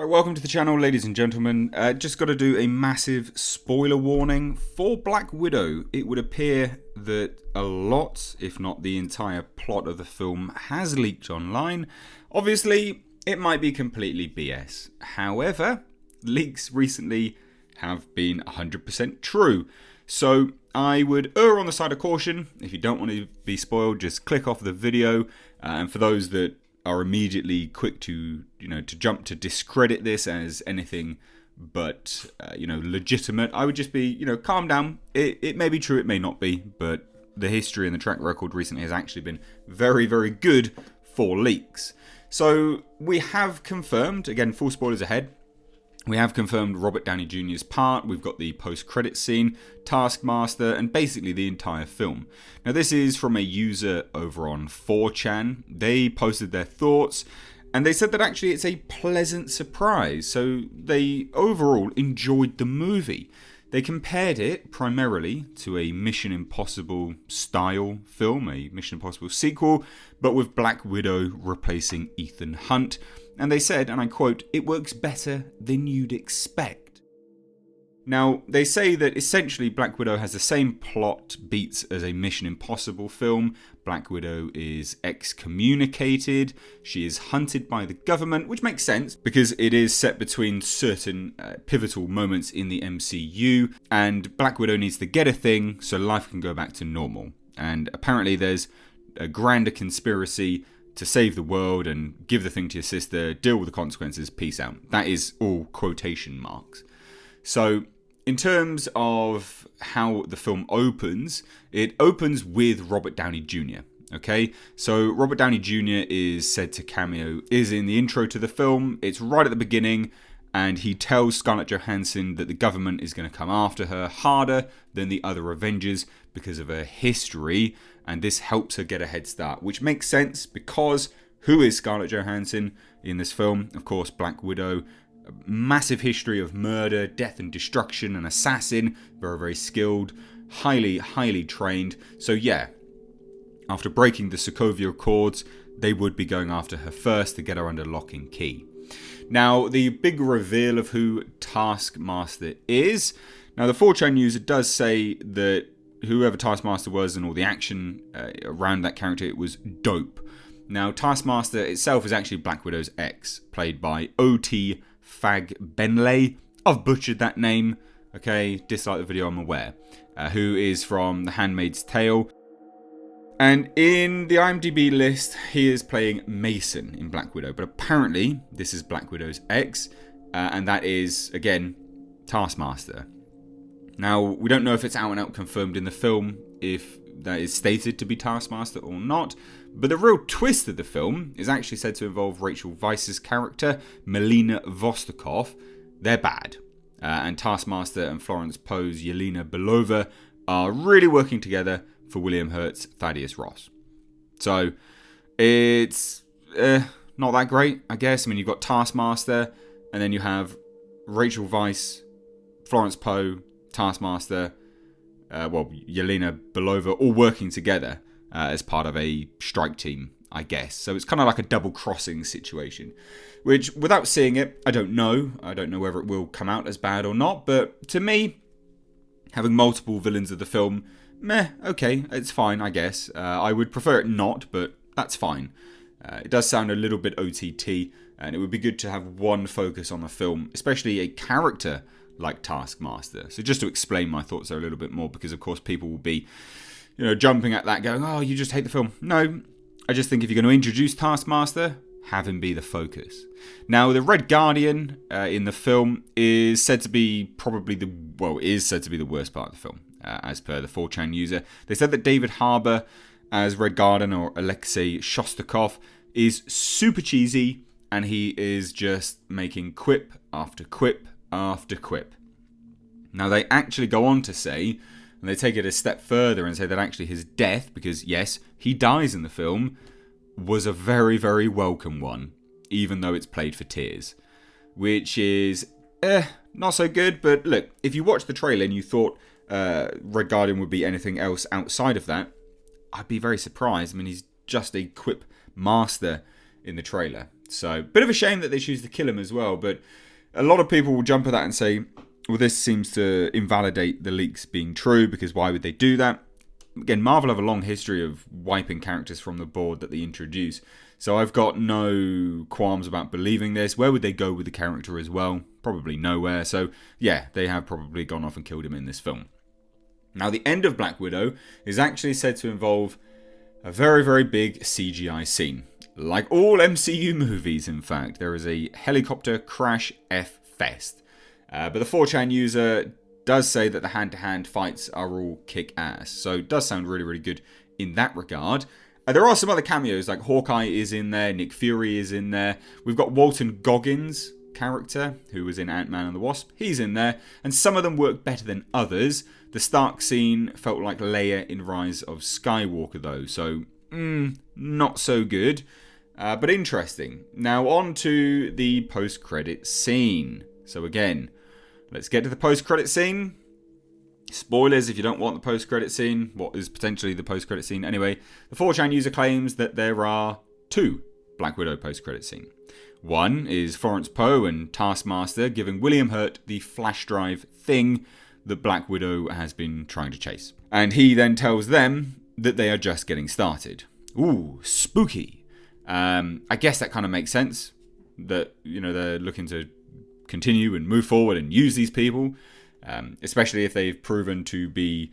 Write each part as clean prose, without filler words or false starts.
Right, welcome to the channel, ladies and gentlemen. Just got to do a massive spoiler warning for Black Widow. It would appear that a lot, if not the entire plot of the film, has leaked online. Obviously, it might be completely BS. However, leaks recently have been 100% true. So I would err on the side of caution. If you don't want to be spoiled, just click off the video. And for those that are immediately quick to jump to discredit this as anything but legitimate, I would just be calm down. It may be true, it may not be, but the history and the track record recently has actually been very, very good for leaks. So we have confirmed, again, full spoilers ahead, we have confirmed Robert Downey Jr.'s part. We've got the post-credit scene, Taskmaster, and basically the entire film. Now, this is from a user over on 4chan. They posted their thoughts, and they said that actually it's a pleasant surprise. So they overall enjoyed the movie. They compared it primarily to a Mission Impossible style film, a Mission Impossible sequel, but with Black Widow replacing Ethan Hunt. And they said, and I quote, "It works better than you'd expect." Now, they say that essentially Black Widow has the same plot beats as a Mission Impossible film. Black Widow is excommunicated. She is hunted by the government, which makes sense because it is set between certain pivotal moments in the MCU. And Black Widow needs to get a thing so life can go back to normal. And apparently there's a grander conspiracy to save the world and give the thing to your sister, deal with the consequences, peace out. That is all quotation marks. So in terms of how the film opens, it opens with Robert Downey Jr. Okay, so Robert Downey Jr. is said to cameo, is in the intro to the film. It's right at the beginning, and he tells Scarlett Johansson that the government is going to come after her harder than the other Avengers because of her history, and this helps her get a head start, which makes sense because who is Scarlett Johansson in this film? Of course, Black Widow. A massive history of murder, death and destruction, an assassin, very, very skilled, highly, highly trained. So yeah, after breaking the Sokovia Accords, they would be going after her first to get her under lock and key. Now, the big reveal of who Taskmaster is. Now, the 4chan user does say that whoever Taskmaster was and all the action around that character, it was dope. Now, Taskmaster itself is actually Black Widow's ex, played by O.T. Fag Benley. I've butchered that name, okay? Dislike the video, I'm aware. Who is from The Handmaid's Tale. And in the IMDb list, he is playing Mason in Black Widow. But apparently, this is Black Widow's ex. And that is, again, Taskmaster. Now, we don't know if it's out and out confirmed in the film, if that is stated to be Taskmaster or not. But the real twist of the film is actually said to involve Rachel Weisz's character, Melina Vostokov. They're bad. And Taskmaster and Florence Poe's Yelena Belova are really working together for William Hurt's Thaddeus Ross. So, it's not that great, I guess. I mean, you've got Taskmaster, and then you have Rachel Weisz, Florence Poe, Taskmaster, Yelena Belova, all working together as part of a strike team, I guess. So it's kind of like a double-crossing situation, which, without seeing it, I don't know. I don't know whether it will come out as bad or not, but to me, having multiple villains of the film, okay, it's fine, I guess. I would prefer it not, but that's fine. It does sound a little bit OTT, and it would be good to have one focus on the film, especially a character like Taskmaster. So just to explain my thoughts there a little bit more, because of course people will be, jumping at that going, oh, you just hate the film. No, I just think if you're going to introduce Taskmaster, have him be the focus. Now, the Red Guardian in the film is said to be is said to be the worst part of the film, as per the 4chan user. They said that David Harbour as Red Guardian, or Alexei Shostakov, is super cheesy, and he is just making quip after quip after quip. Now, they actually go on to say, and they take it a step further and say that actually his death, because yes, he dies in the film, was a very, very welcome one, even though it's played for tears. Which is, not so good, but look, if you watched the trailer and you thought Red Guardian would be anything else outside of that, I'd be very surprised. I mean, he's just a quip master in the trailer. So, bit of a shame that they choose to kill him as well, but a lot of people will jump at that and say, well, this seems to invalidate the leaks being true, because why would they do that? Again, Marvel have a long history of wiping characters from the board that they introduce, so I've got no qualms about believing this. Where would they go with the character as well? Probably nowhere, so yeah, they have probably gone off and killed him in this film. Now, the end of Black Widow is actually said to involve a very, very big CGI scene. Like all MCU movies, in fact, there is a helicopter crash F-fest. But the 4chan user does say that the hand-to-hand fights are all kick-ass. So it does sound really, really good in that regard. There are some other cameos, like Hawkeye is in there, Nick Fury is in there. We've got Walton Goggins' character, who was in Ant-Man and the Wasp. He's in there, and some of them work better than others. The Stark scene felt like Leia in Rise of Skywalker, though, so not so good. But interesting. Now on to the post-credit scene. So again, let's get to the post-credit scene. Spoilers if you don't want the post-credit scene. What is potentially the post-credit scene? Anyway, the 4chan user claims that there are 2 Black Widow post-credit scene. One is Florence Poe and Taskmaster giving William Hurt the flash drive thing that Black Widow has been trying to chase. And he then tells them that they are just getting started. Ooh, spooky. I guess that kind of makes sense, that, you know, they're looking to continue and move forward and use these people, especially if they've proven to be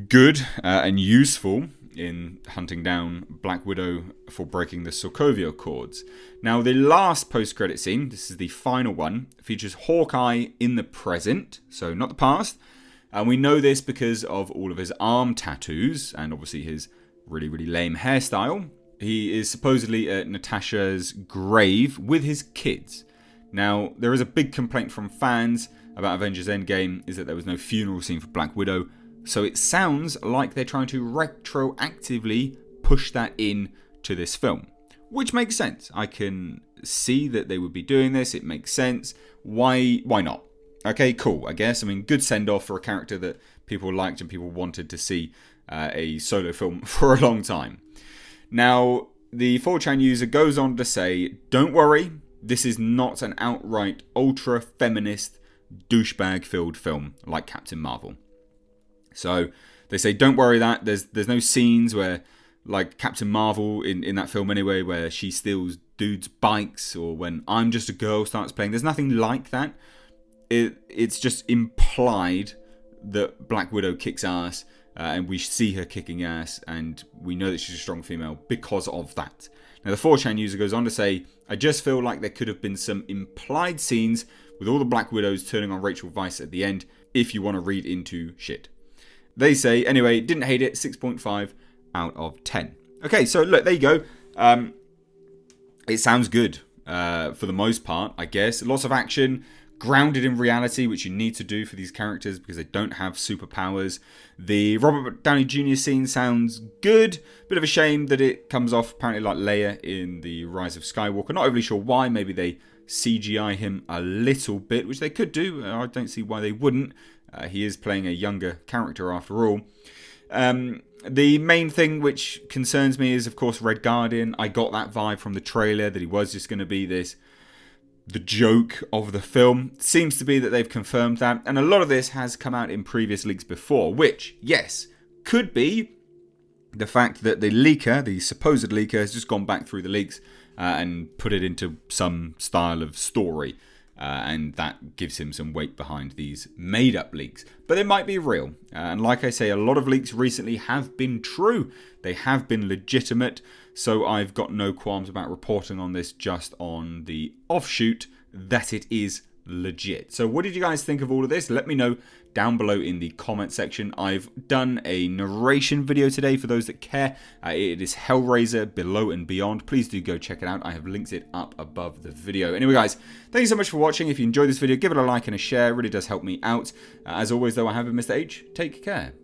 good and useful in hunting down Black Widow for breaking the Sokovia Accords. Now, the last post-credit scene, this is the final one, features Hawkeye in the present, so not the past, and we know this because of all of his arm tattoos and obviously his really, really lame hairstyle. He is supposedly at Natasha's grave with his kids. Now, there is a big complaint from fans about Avengers Endgame, is that there was no funeral scene for Black Widow. So it sounds like they're trying to retroactively push that in to this film, which makes sense. I can see that they would be doing this. It makes sense. Why not? Okay, cool, I guess. I mean, good send-off for a character that people liked and people wanted to see a solo film for a long time. Now, the 4chan user goes on to say, don't worry, this is not an outright ultra-feminist, douchebag-filled film like Captain Marvel. So, they say, don't worry that, there's no scenes where, like Captain Marvel in that film anyway, where she steals dudes' bikes, or when I'm Just a Girl starts playing. There's nothing like that. It's just implied that Black Widow kicks ass, and we see her kicking ass, and we know that she's a strong female because of that. Now, the 4chan user goes on to say, I just feel like there could have been some implied scenes with all the Black Widows turning on Rachel Weisz at the end, if you want to read into shit. They say, anyway, didn't hate it, 6.5 out of 10. Okay, so look, there you go. It sounds good for the most part, I guess. Lots of action, grounded in reality, which you need to do for these characters because they don't have superpowers. The Robert Downey Jr. scene sounds good. Bit of a shame that it comes off apparently like Leia in the Rise of Skywalker. Not overly sure why. Maybe they CGI him a little bit, which they could do. I don't see why they wouldn't. He is playing a younger character after all. The main thing which concerns me is, of course, Red Guardian. I got that vibe from the trailer that he was just going to be the joke of the film. Seems to be that they've confirmed that, and a lot of this has come out in previous leaks before, which, yes, could be the fact that the leaker, the supposed leaker, has just gone back through the leaks and put it into some style of story, and that gives him some weight behind these made-up leaks. But they might be real, and like I say, a lot of leaks recently have been true. They have been legitimate, so I've got no qualms about reporting on this just on the offshoot that it is legit. So what did you guys think of all of this? Let me know down below in the comment section. I've done a narration video today for those that care. It is Hellraiser Below and Beyond. Please do go check it out. I have linked it up above the video. Anyway, guys, thank you so much for watching. If you enjoyed this video, give it a like and a share. It really does help me out. As always, though, I have been Mr. H. Take care.